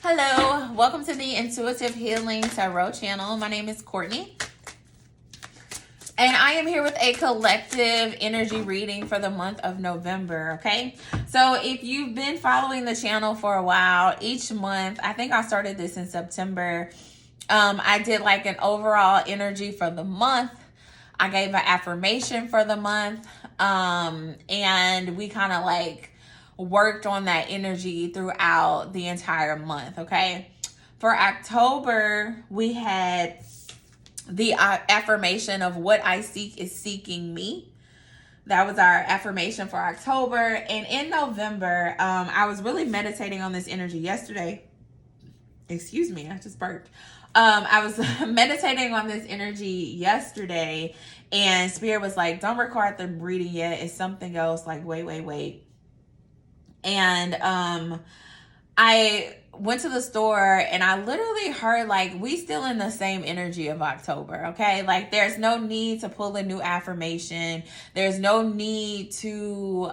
Hello, welcome to the Intuitive Healing Tarot channel. My name is Courtney, and I am here with a collective energy reading for the month of November, okay? So if you've been following the channel for a while, each month, I think I started this in September, I did like an overall energy for the month. I gave an affirmation for the month, and we kind of like worked on that energy throughout the entire month, okay? For October, we had the affirmation of what I seek is seeking me. That was our affirmation for October. And in November, I was really meditating on this energy yesterday. Excuse me, I just burped. I was meditating on this energy yesterday, and Spirit was like, don't record the reading yet. It's something else. Like, wait. And I went to the store and I literally heard like, we still in the same energy of October, okay? Like there's no need to pull a new affirmation. There's no need to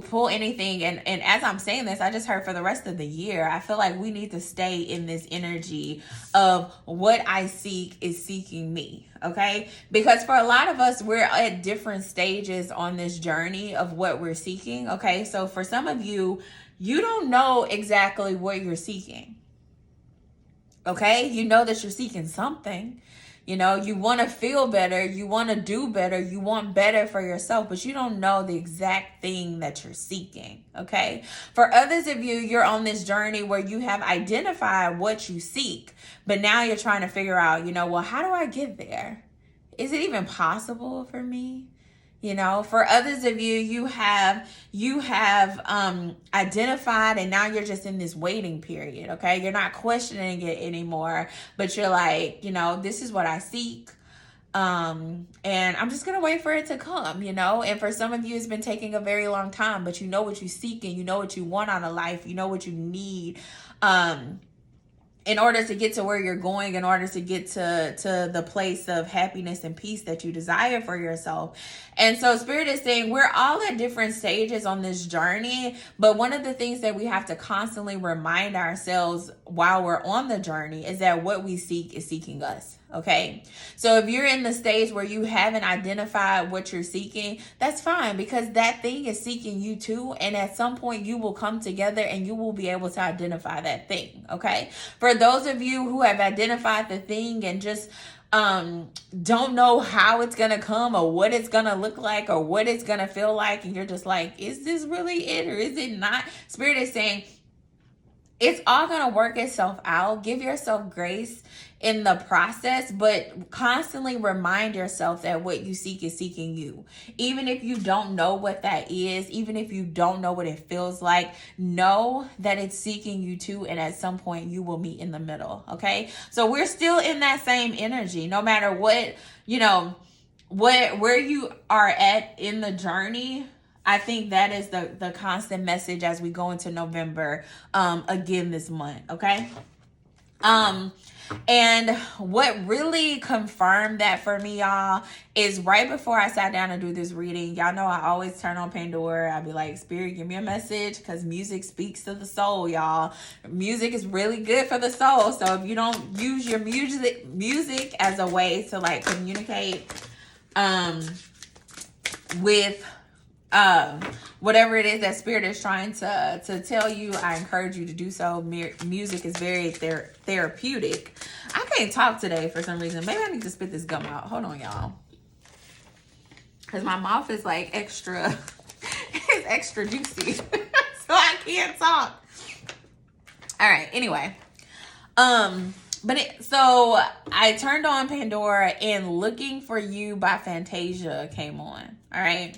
pull anything. And as I'm saying this, I just heard for the rest of the year, I feel like we need to stay in this energy of what I seek is seeking me. Okay, because for a lot of us, we're at different stages on this journey of what we're seeking. Okay, so for some of you, you don't know exactly what you're seeking. Okay, you know that you're seeking something. You know, you want to feel better, you want to do better, you want better for yourself, but you don't know the exact thing that you're seeking, okay? For others of you, you're on this journey where you have identified what you seek, but now you're trying to figure out, well, how do I get there? Is it even possible for me? For others of you, you have identified, and now you're just in this waiting period, okay? You're not questioning it anymore, but you're like, this is what I seek. And I'm just going to wait for it to come, and for some of you, it's been taking a very long time, but you know what you seek and you know what you want out of life. You know what you need, in order to get to where you're going, in order to get to the place of happiness and peace that you desire for yourself. And so Spirit is saying we're all at different stages on this journey, but one of the things that we have to constantly remind ourselves while we're on the journey is that what we seek is seeking us. Okay, so if you're in the stage where you haven't identified what you're seeking, that's fine, because that thing is seeking you too. And at some point you will come together and you will be able to identify that thing. Okay, for those of you who have identified the thing and just don't know how it's gonna come or what it's gonna look like or what it's gonna feel like, and you're just like, is this really it or is it not? Spirit is saying it's all gonna work itself out. Give yourself grace in the process, but constantly remind yourself that what you seek is seeking you. Even if you don't know what that is, even if you don't know what it feels like, know that it's seeking you too, and at some point you will meet in the middle, okay? So we're still in that same energy, no matter what, where you are at in the journey. I think that is the constant message as we go into November, again this month, okay? And what really confirmed that for me, y'all, is right before I sat down to do this reading, y'all know I always turn on Pandora. I'd be like, Spirit, give me a message, because music speaks to the soul, y'all. Music is really good for the soul. So if you don't use your music as a way to like communicate with whatever it is that Spirit is trying to tell you, I encourage you to do so. Music is very therapeutic. I can't talk today for some reason. Maybe I need to spit this gum out. Hold on, y'all, because my mouth is like extra it's extra juicy so I can't talk. All right, anyway, so I turned on Pandora and Looking for You by Fantasia came on. All right.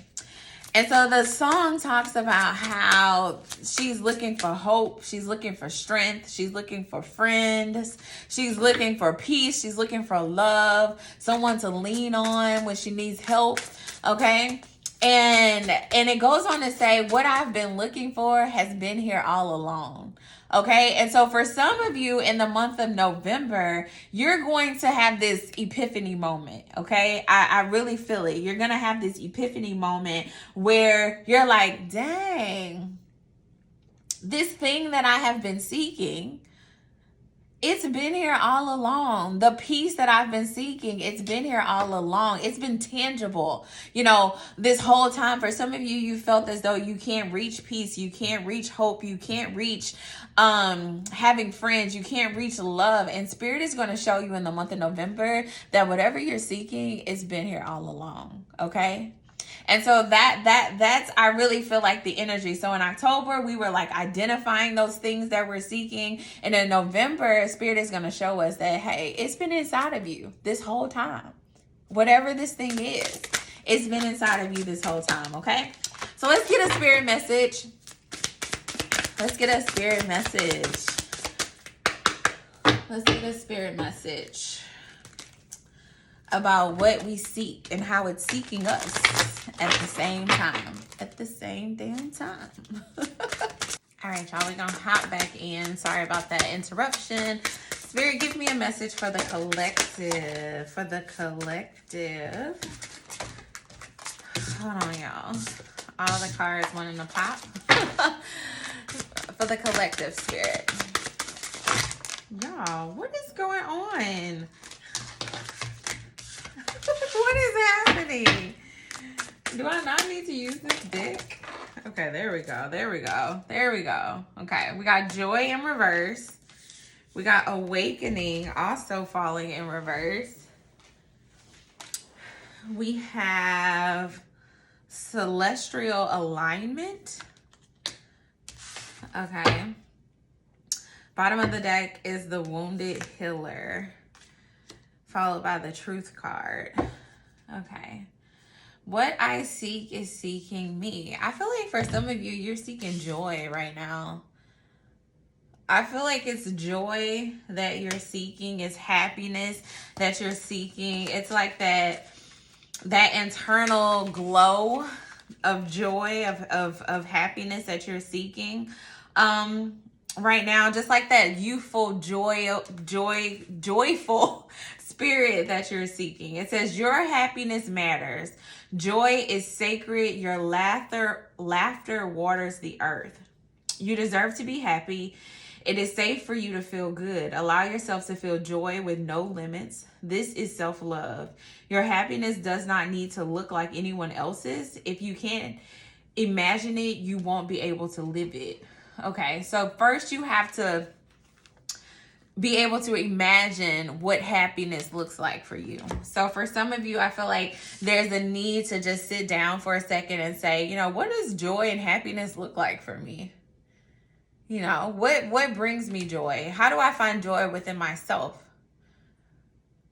And so the song talks about how she's looking for hope. She's looking for strength. She's looking for friends. She's looking for peace. She's looking for love, someone to lean on when she needs help. Okay. And it goes on to say, what I've been looking for has been here all along. Okay. And so for some of you in the month of November, you're going to have this epiphany moment. Okay. I really feel it. You're going to have this epiphany moment where you're like, dang, this thing that I have been seeking, it's been here all along. The peace that I've been seeking, it's been here all along. It's been tangible. You know, this whole time, for some of you, you felt as though you can't reach peace. You can't reach hope. You can't reach having friends. You can't reach love. And Spirit is going to show you in the month of November that whatever you're seeking, it's been here all along. Okay? And so that's, I really feel like the energy. So in October, we were like identifying those things that we're seeking. And in November, Spirit is going to show us that, hey, it's been inside of you this whole time. Whatever this thing is, it's been inside of you this whole time. Okay. So let's get a Spirit message. Let's get a Spirit message. Let's get a Spirit message about what we seek and how it's seeking us at the same time. At the same damn time. All right, y'all, we're going to hop back in. Sorry about that interruption. Spirit, give me a message for the collective. For the collective. Hold on, y'all. All the cards wanting to pop. For the collective, Spirit. Y'all, what is going on? What is happening? Do I not need to use this deck? Okay, there we go. There we go. There we go. Okay, we got joy in reverse. We got awakening also falling in reverse. We have celestial alignment. Okay. Bottom of the deck is the wounded healer, followed by the truth card. Okay. What I seek is seeking me. I feel like for some of you, you're seeking joy right now. I feel like it's joy that you're seeking. It's happiness that you're seeking. It's like that internal glow of joy, of happiness that you're seeking. Right now, just like that youthful joyful spirit that you're seeking. It says your happiness matters. Joy is sacred. Your laughter waters the earth. You deserve to be happy. It is safe for you to feel good. Allow yourself to feel joy with no limits. This is self-love. Your happiness does not need to look like anyone else's. If you can't imagine it, you won't be able to live it. Okay, so first you have to be able to imagine what happiness looks like for you. So for some of you, I feel like there's a need to just sit down for a second and say, you know, what does joy and happiness look like for me? You know, what brings me joy? How do I find joy within myself?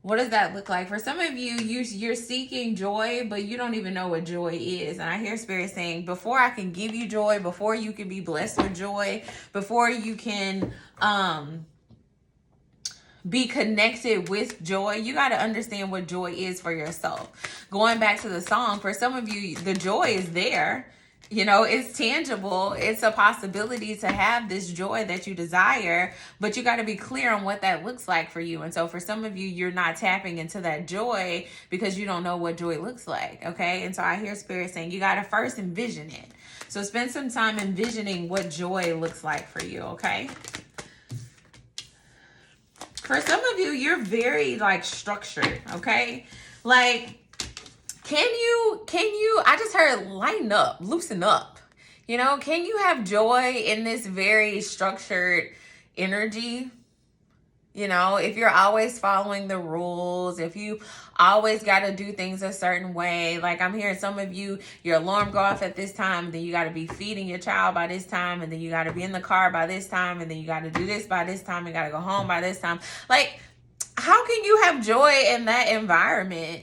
What does that look like? For some of you, you're seeking joy, but you don't even know what joy is. And I hear Spirit saying, before I can give you joy, before you can be blessed with joy, before you can be connected with joy, you got to understand what joy is for yourself. Going back to the song, for some of you, the joy is there. You know, it's tangible. It's a possibility to have this joy that you desire, but you got to be clear on what that looks like for you. And so for some of you, you're not tapping into that joy because you don't know what joy looks like. Okay. And so I hear Spirit saying you got to first envision it. So spend some time envisioning what joy looks like for you. Okay. For some of you, you're very like structured. Okay. Like, Can you, I just heard lighten up, loosen up. You know, can you have joy in this very structured energy? You know, if you're always following the rules, if you always got to do things a certain way, like I'm hearing some of you, your alarm go off at this time, and then you got to be feeding your child by this time, and then you got to be in the car by this time, and then you got to do this by this time, and got to go home by this time. Like, how can you have joy in that environment?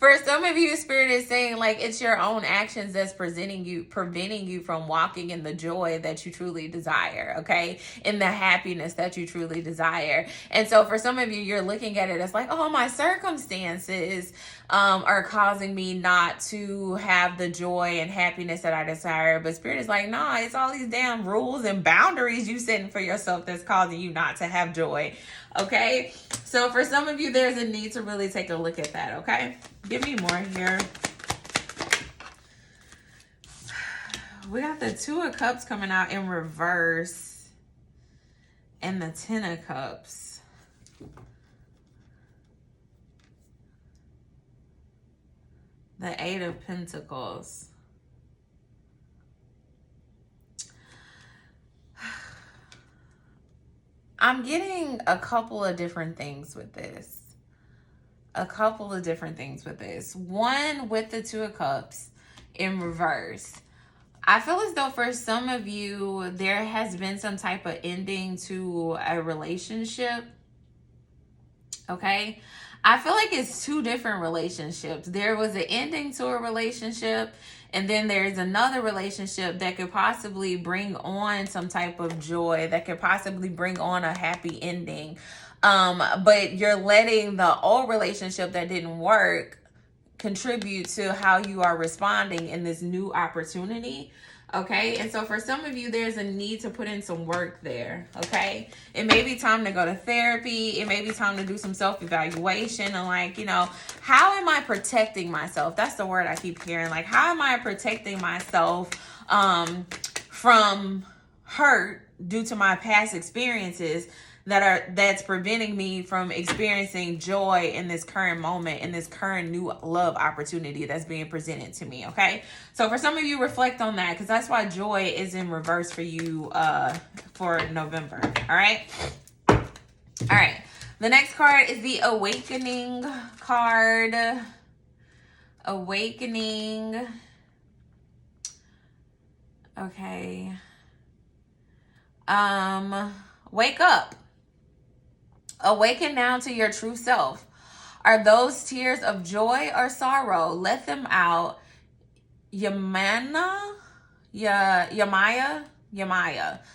For some of you, Spirit is saying like it's your own actions that's preventing you from walking in the joy that you truly desire, okay? In the happiness that you truly desire. And so for some of you, you're looking at it as like, oh, my circumstances are causing me not to have the joy and happiness that I desire. But Spirit is like, nah, it's all these damn rules and boundaries you setting for yourself that's causing you not to have joy. Okay, so for some of you, there's a need to really take a look at that. Okay, give me more here. We got the Two of Cups coming out in reverse and the Ten of Cups. The Eight of Pentacles. I'm getting a couple of different things with this. One, with the Two of Cups in reverse. I feel as though for some of you, there has been some type of ending to a relationship. Okay? I feel like it's two different relationships. There was an ending to a relationship, and then there's another relationship that could possibly bring on some type of joy, that could possibly bring on a happy ending. But you're letting the old relationship that didn't work contribute to how you are responding in this new opportunity. Okay, and so for some of you, there's a need to put in some work there. Okay, it may be time to go to therapy. It may be time to do some self-evaluation and, like, you know, how am I protecting myself? That's the word I keep hearing. Like, how am I protecting myself from hurt due to my past experiences that's preventing me from experiencing joy in this current moment, in this current new love opportunity that's being presented to me. Okay, so for some of you, reflect on that, because that's why joy is in reverse for you for November. All right, the next card is the Awakening card. Awakening. Okay, wake up. Awaken now to your true self. Are those tears of joy or sorrow? Let them out. Yamaya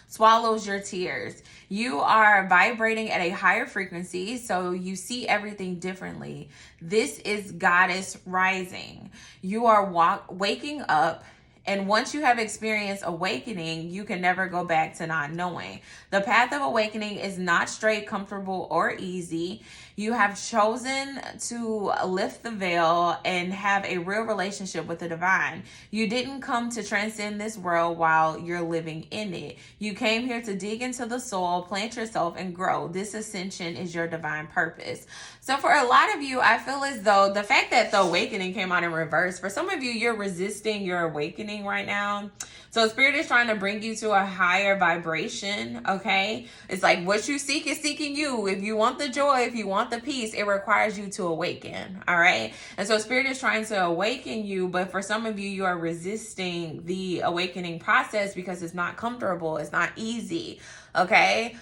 swallows your tears. You are vibrating at a higher frequency, so you see everything differently. This is Goddess rising. You are waking up. And once you have experienced awakening, you can never go back to not knowing. The path of awakening is not straight, comfortable, or easy. You have chosen to lift the veil and have a real relationship with the divine. You didn't come to transcend this world while you're living in it. You came here to dig into the soul, plant yourself, and grow. This ascension is your divine purpose. So for a lot of you, I feel as though the fact that the awakening came out in reverse, for some of you, you're resisting your awakening right now. So Spirit is trying to bring you to a higher vibration, okay? It's like what you seek is seeking you. If you want the joy, if you want the peace, it requires you to awaken, all right? And so Spirit is trying to awaken you, but for some of you, you are resisting the awakening process because it's not comfortable, it's not easy, okay?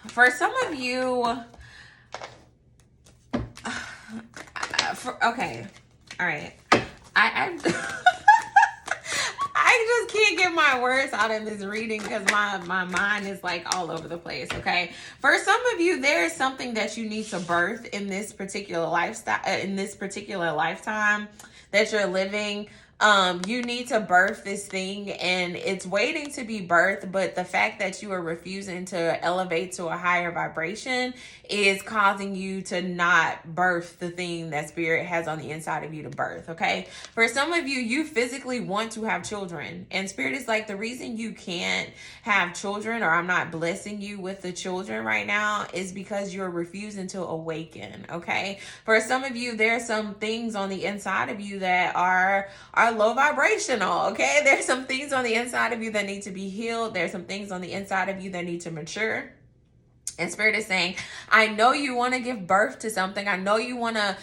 For some of you, okay, all right. I I just can't get my words out in this reading because my mind is like all over the place, okay? For some of you, there is something that you need to birth in this particular lifestyle, in this particular lifetime that you're living. You need to birth this thing and it's waiting to be birthed, but the fact that you are refusing to elevate to a higher vibration is causing you to not birth the thing that Spirit has on the inside of you to birth, okay? For some of you, you physically want to have children, and Spirit is like, the reason you can't have children, or I'm not blessing you with the children right now, is because you're refusing to awaken, okay? For some of you, there are some things on the inside of you that are low vibrational, okay? There's some things on the inside of you that need to be healed. There's some things on the inside of you that need to mature. And Spirit is saying, I know you want to give birth to something. I know you want to,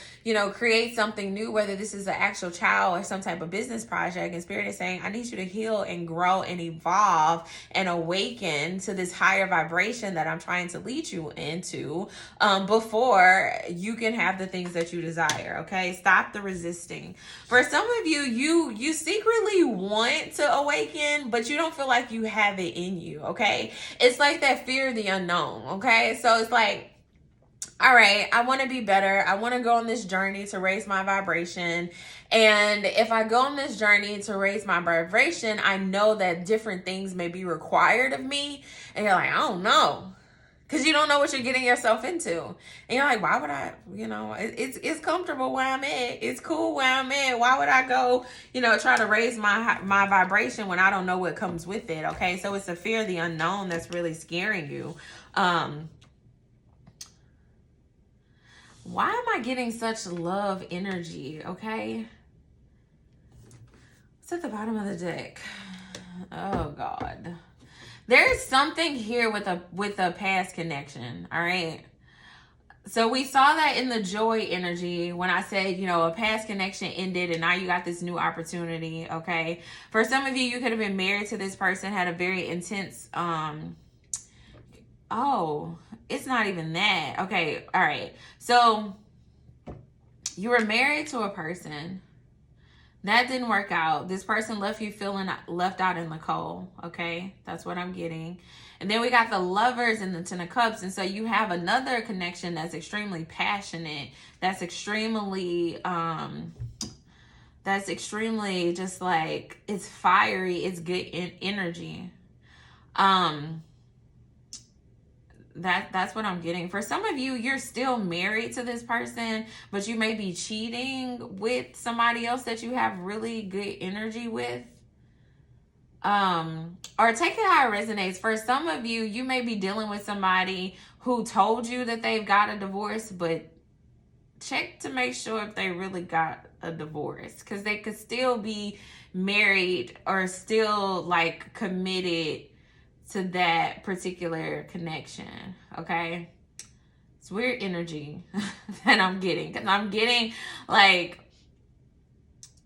create something new, whether this is an actual child or some type of business project. And Spirit is saying, I need you to heal and grow and evolve and awaken to this higher vibration that I'm trying to lead you into before you can have the things that you desire, okay? Stop the resisting. For some of you, you secretly want to awaken, but you don't feel like you have it in you, okay? It's like that fear of the unknown, okay? So it's like, all right, I want to be better. I want to go on this journey to raise my vibration. And if I go on this journey to raise my vibration, I know that different things may be required of me. And you're like, I don't know. because you don't know what you're getting yourself into. And you're like, why would I, it's comfortable where I'm at. It's cool where I'm at. Why would I go, try to raise my vibration when I don't know what comes with it? Okay. So it's the fear of the unknown that's really scaring you. Why am I getting such love energy? Okay. It's at the bottom of the deck. Oh God. There's something here with a past connection. All right. So we saw that in the joy energy when I said, a past connection ended and now you got this new opportunity. Okay. For some of you, you could have been married to this person, had a very intense, oh, it's not even that. Okay. All right. So you were married to a person. That didn't work out. This person left you feeling left out in the cold. Okay. That's what I'm getting. And then we got the Lovers and the Ten of Cups. And so you have another connection that's extremely passionate. That's extremely just like, it's fiery. It's good energy. That's what I'm getting. For some of you, you're still married to this person, but you may be cheating with somebody else that you have really good energy with. Or take it how it resonates. For some of you, you may be dealing with somebody who told you that they've got a divorce, but check to make sure if they really got a divorce, because they could still be married or still like committed to that particular connection. Okay. It's weird energy that I'm getting, because I'm getting like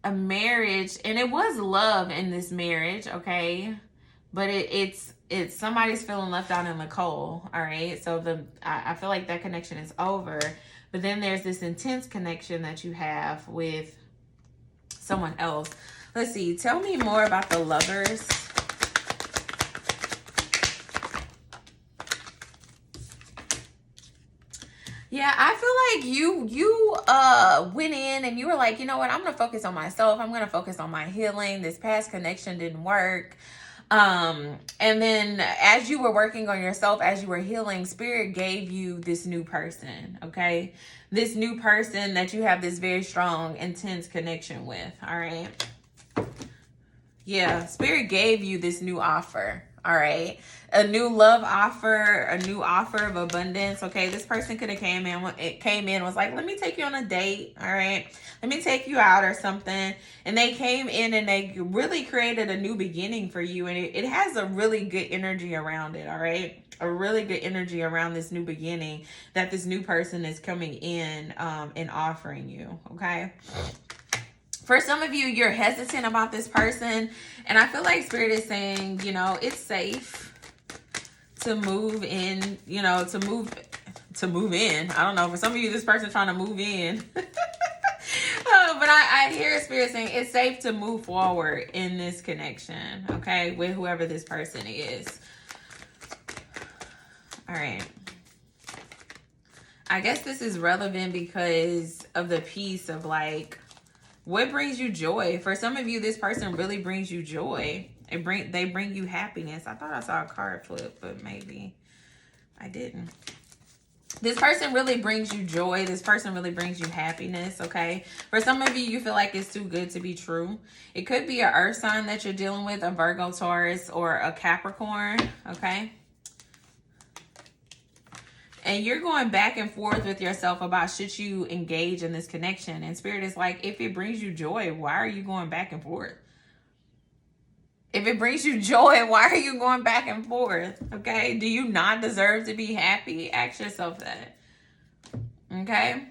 a marriage, and it was love in this marriage. Okay. But it's somebody's feeling left out in the cold. All right. So I feel like that connection is over, but then there's this intense connection that you have with someone else. Let's see. Tell me more about the Lovers. Yeah, I feel like you went in and you were like, you know what, I'm going to focus on myself. I'm going to focus on my healing. This past connection didn't work. And then as you were working on yourself, as you were healing, Spirit gave you this new person, okay? This new person that you have this very strong, intense connection with, all right? Yeah, Spirit gave you this new offer. All right. A new love offer, a new offer of abundance. Okay. This person could have came in and was like, let me take you on a date. All right. Let me take you out or something. And they came in and they really created a new beginning for you. And it has a really good energy around it. All right. A really good energy around this new beginning that this new person is coming in and offering you. Okay. For some of you, you're hesitant about this person. And I feel like Spirit is saying, it's safe to move in, to move in. I don't know. For some of you, this person's trying to move in. But I hear Spirit saying it's safe to move forward in this connection, okay, with whoever this person is. All right. I guess this is relevant because of the piece of like, what brings you joy? For some of you, this person really brings you joy. They bring you happiness. I thought I saw a card flip, but maybe I didn't. This person really brings you joy. This person really brings you happiness, okay? For some of you, you feel like it's too good to be true. It could be an earth sign that you're dealing with, a Virgo, Taurus, or a Capricorn, okay? And you're going back and forth with yourself about should you engage in this connection. And Spirit is like, if it brings you joy, why are you going back and forth? If it brings you joy, why are you going back and forth? Okay? Do you not deserve to be happy? Ask yourself that. Okay?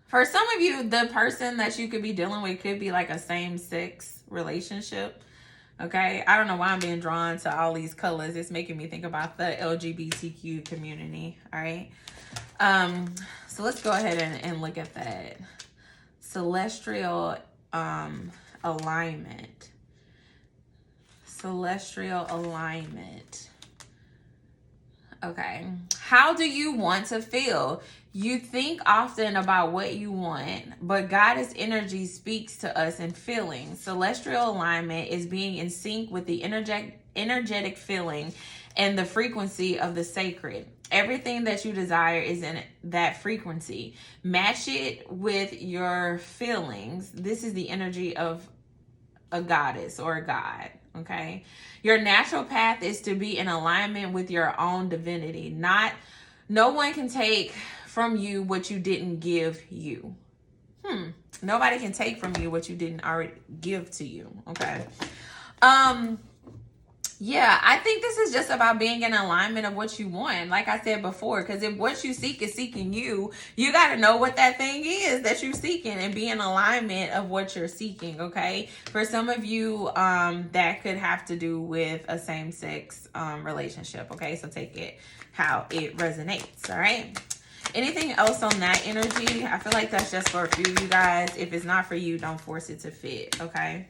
For some of you, the person that you could be dealing with could be like a same-sex relationship. Okay, I don't know why I'm being drawn to all these colors. It's making me think about the LGBTQ community. All right. So let's go ahead and look at that. Celestial alignment. Celestial alignment. Okay. How do you want to feel? You think often about what you want, but Goddess energy speaks to us in feelings. Celestial alignment is being in sync with the energetic feeling and the frequency of the sacred. Everything that you desire is in that frequency. Match it with your feelings. This is the energy of a goddess or a god, okay? Your natural path is to be in alignment with your own divinity. No one can take from you what you didn't give you. Nobody can take from you what you didn't already give to you, okay? Yeah, I think this is just about being in alignment of what you want. Like I said before, because if what you seek is seeking you, you got to know what that thing is that you're seeking and be in alignment of what you're seeking, okay? For some of you, that could have to do with a same-sex relationship, okay? So take it how it resonates, all right? Anything else on that energy? I feel like that's just for a few of you guys. If it's not for you, don't force it to fit, okay?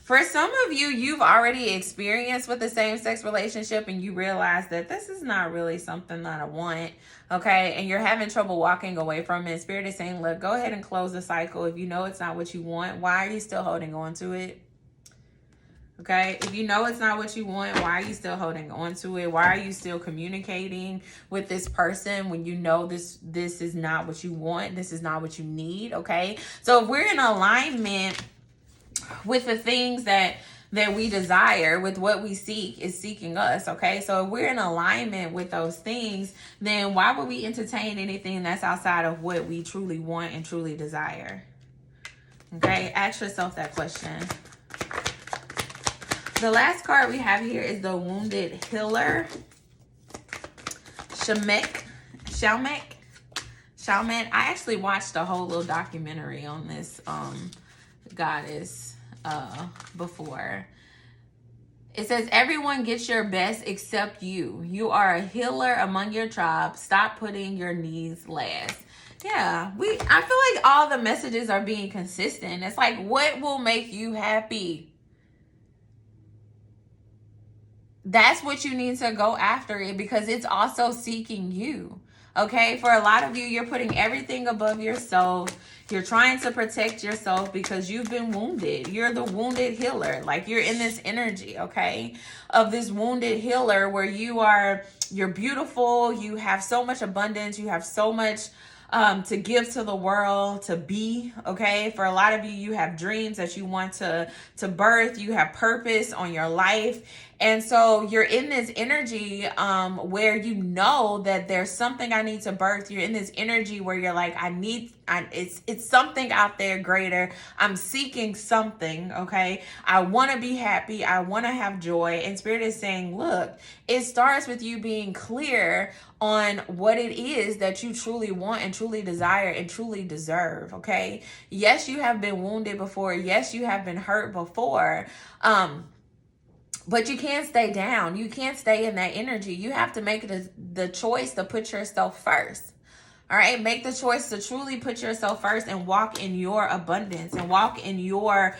For some of you, you've already experienced with the same-sex relationship and you realize that this is not really something that I want, okay? And you're having trouble walking away from it. Spirit is saying, look, go ahead and close the cycle. If you know it's not what you want, why are you still holding on to it? Okay, if you know it's not what you want, why are you still holding on to it? Why are you still communicating with this person when you know this is not what you want? This is not what you need, okay? So if we're in alignment with the things that we desire, with what we seek is seeking us, okay? So if we're in alignment with those things, then why would we entertain anything that's outside of what we truly want and truly desire? Okay, ask yourself that question. The last card we have here is the Wounded Healer. Shalmek. I actually watched a whole little documentary on this goddess before. It says, everyone gets your best except you. You are a healer among your tribe. Stop putting your needs last. Yeah, I feel like all the messages are being consistent. It's like, what will make you happy? That's what you need to go after it, because it's also seeking you. Okay, for a lot of you, you're putting everything above yourself. You're trying to protect yourself because you've been wounded. You're the wounded healer. Like, you're in this energy, okay, of this wounded healer where you're beautiful. You have so much abundance. You have so much to give to the world, to be, okay? For a lot of you, you have dreams that you want to birth. You have purpose on your life. And so you're in this energy where you know that there's something I need to birth. You're in this energy where you're like, it's something out there greater. I'm seeking something, okay? I want to be happy. I want to have joy. And Spirit is saying, look, it starts with you being clear on what it is that you truly want and truly desire and truly deserve, okay? Yes, you have been wounded before. Yes, you have been hurt before. But you can't stay down. You can't stay in that energy. You have to make the choice to put yourself first. All right, make the choice to truly put yourself first and walk in your abundance and walk in your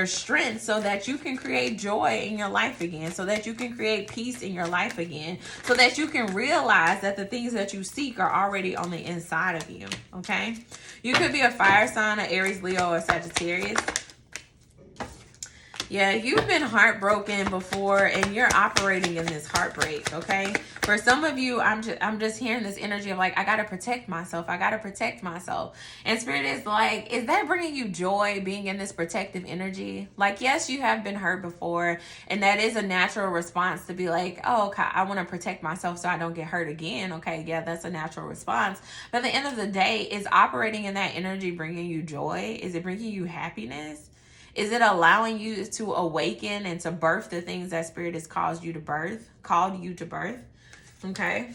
strength, so that you can create joy in your life again, so that you can create peace in your life again, so that you can realize that the things that you seek are already on the inside of you, okay? You could be a fire sign, an Aries, Leo, or Sagittarius. Yeah, you've been heartbroken before and you're operating in this heartbreak, okay? For some of you, I'm just hearing this energy of like, I got to protect myself. I got to protect myself. And Spirit is like, is that bringing you joy, being in this protective energy? Like, yes, you have been hurt before, and that is a natural response to be like, oh, okay, I want to protect myself so I don't get hurt again. Okay, yeah, that's a natural response. But at the end of the day, is operating in that energy bringing you joy? Is it bringing you happiness? Is it allowing you to awaken and to birth the things that Spirit has called you to birth? Okay.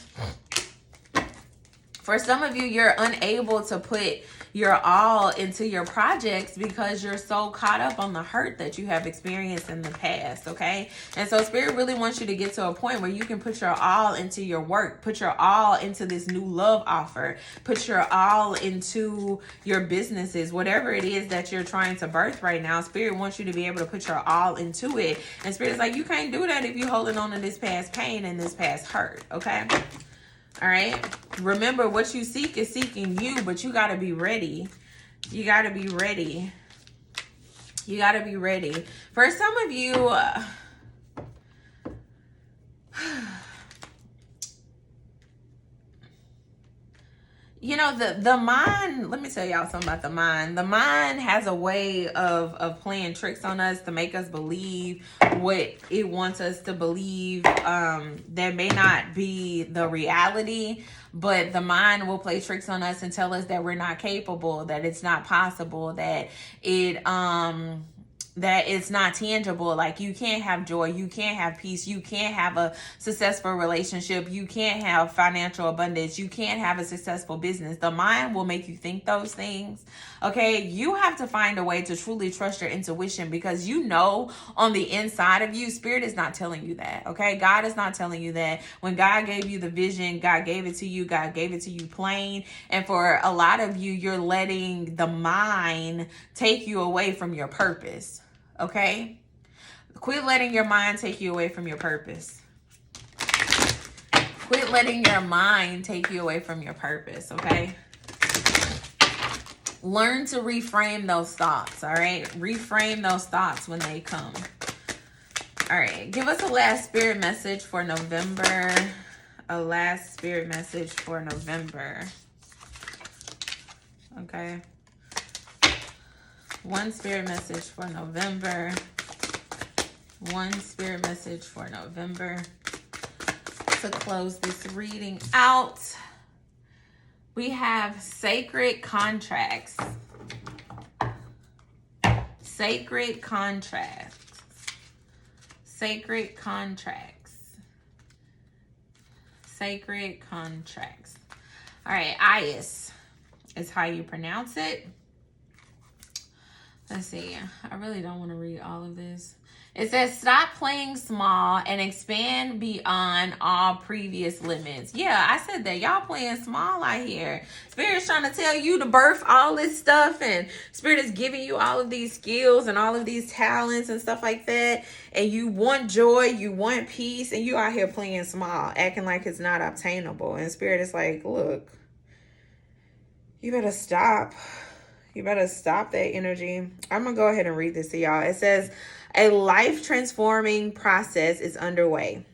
For some of you, you're unable to put your all into your projects because you're so caught up on the hurt that you have experienced in the past, okay? And so Spirit really wants you to get to a point where you can put your all into your work, put your all into this new love offer, put your all into your businesses, whatever it is that you're trying to birth right now. Spirit wants you to be able to put your all into it. And Spirit's like, you can't do that if you're holding on to this past pain and this past hurt, okay? All right. Remember, what you seek is seeking you, but you got to be ready. You got to be ready. You got to be ready. For some of you, You know, the mind, let me tell y'all something about the mind. The mind has a way of playing tricks on us to make us believe what it wants us to believe. That may not be the reality, but the mind will play tricks on us and tell us that we're not capable, that it's not possible, that it's not tangible. Like, you can't have joy, you can't have peace, you can't have a successful relationship, you can't have financial abundance, you can't have a successful business. The mind will make you think those things. Okay, you have to find a way to truly trust your intuition, because you know on the inside of you, spirit is not telling you that. Okay, God is not telling you that. When God gave you the vision, God gave it to you, God gave it to you plain. And for a lot of you, you're letting the mind take you away from your purpose. Okay? Quit letting your mind take you away from your purpose. Quit letting your mind take you away from your purpose, okay? Learn to reframe those thoughts, all right? Reframe those thoughts when they come. All right, give us a last spirit message for November. A last spirit message for November. Okay. One spirit message for November. One spirit message for November. To close this reading out, we have sacred contracts. Sacred contracts. Sacred contracts. Sacred contracts. All right, Aries is how you pronounce it. Let's see. I really don't want to read all of this. It says, stop playing small and expand beyond all previous limits. Yeah, I said that. Y'all playing small out here. Spirit's trying to tell you to birth all this stuff, and Spirit is giving you all of these skills and all of these talents and stuff like that. And you want joy, you want peace, and you out here playing small, acting like it's not obtainable. And Spirit is like, look, you better stop. You better stop that energy. I'm going to go ahead and read this to y'all. It says, a life-transforming process is underway.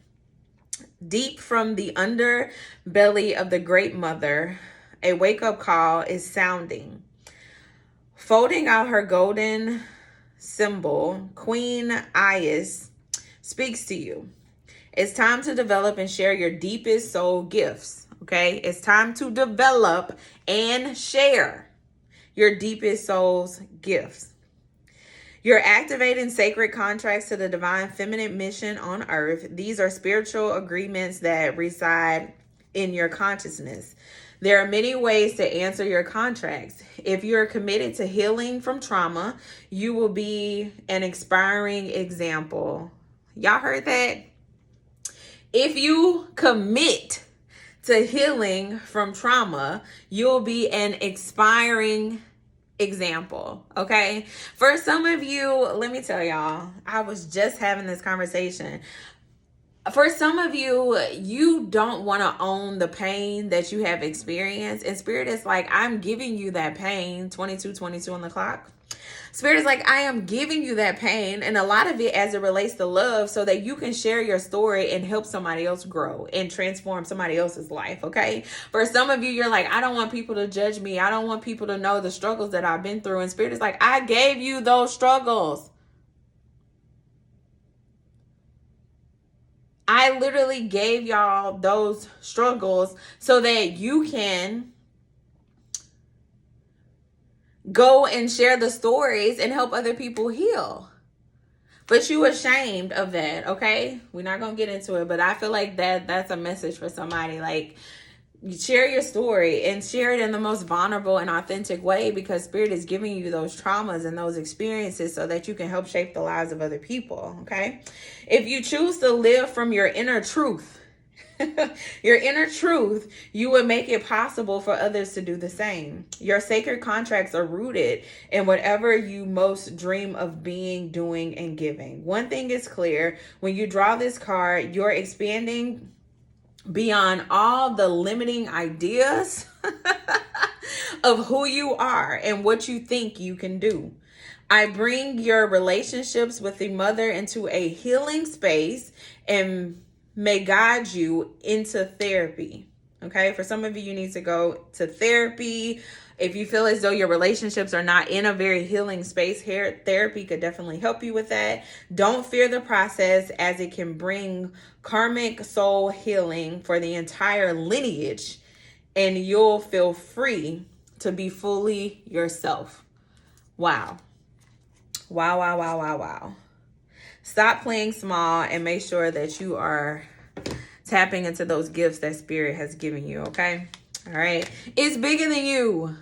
Deep from the underbelly of the Great Mother, a wake-up call is sounding. Folding out her golden symbol, Queen Aries speaks to you. It's time to develop and share your deepest soul gifts, okay? It's time to develop and share your deepest soul's gifts. You're activating sacred contracts to the divine feminine mission on earth. These are spiritual agreements that reside in your consciousness. There are many ways to answer your contracts. If you're committed to healing from trauma, you will be an inspiring example. Y'all heard that? If you commit to healing from trauma, you'll be an inspiring example. Okay, for some of you, let me tell y'all, I was just having this conversation. For some of you, you don't want to own the pain that you have experienced, and Spirit is like, I'm giving you that pain. 22 on the clock. Spirit is like, I am giving you that pain, and a lot of it as it relates to love, so that you can share your story and help somebody else grow and transform somebody else's life, okay? For some of you, you're like, I don't want people to judge me. I don't want people to know the struggles that I've been through. And Spirit is like, I gave you those struggles. I literally gave y'all those struggles so that you can go and share the stories and help other people heal. But you ashamed of that, okay? We're not going to get into it, but I feel like that's a message for somebody. Like, share your story and share it in the most vulnerable and authentic way, because Spirit is giving you those traumas and those experiences so that you can help shape the lives of other people, okay? If you choose to live from your inner truth, you would make it possible for others to do the same. Your sacred contracts are rooted in whatever you most dream of being, doing, and giving. One thing is clear: when you draw this card, you're expanding beyond all the limiting ideas of who you are and what you think you can do. I bring your relationships with the mother into a healing space and may guide you into therapy. Okay, for some of you, you need to go to therapy. If you feel as though your relationships are not in a very healing space, here therapy could definitely help you with that. Don't fear the process, as it can bring karmic soul healing for the entire lineage, and you'll feel free to be fully yourself. Wow. Wow, wow, wow, wow, wow. Stop playing small and make sure that you are tapping into those gifts that spirit has given you, okay? All right. It's bigger than you.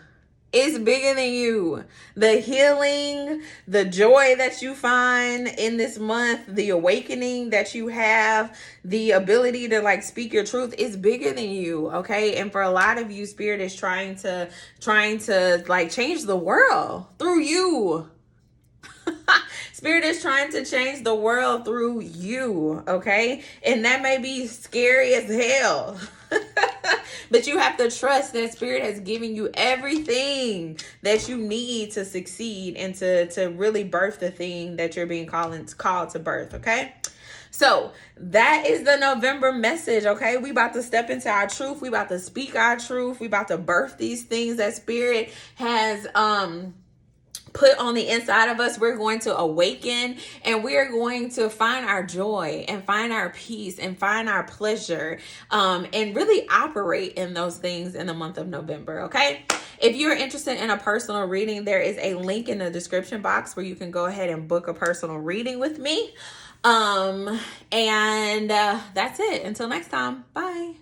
It's bigger than you. The healing, the joy that you find in this month, the awakening that you have, the ability to like speak your truth is bigger than you, okay? And for a lot of you, spirit is trying to like change the world through you. Spirit is trying to change the world through you, okay? And that may be scary as hell. But you have to trust that spirit has given you everything that you need to succeed and to really birth the thing that you're being called to birth, okay? So that is the November message, okay? We about to step into our truth. We about to speak our truth. We about to birth these things that spirit has put on the inside of us. We're going to awaken, and we're going to find our joy and find our peace and find our pleasure, and really operate in those things in the month of November, okay? If you're interested in a personal reading, there is a link in the description box where you can go ahead and book a personal reading with me. And that's it. Until next time. Bye.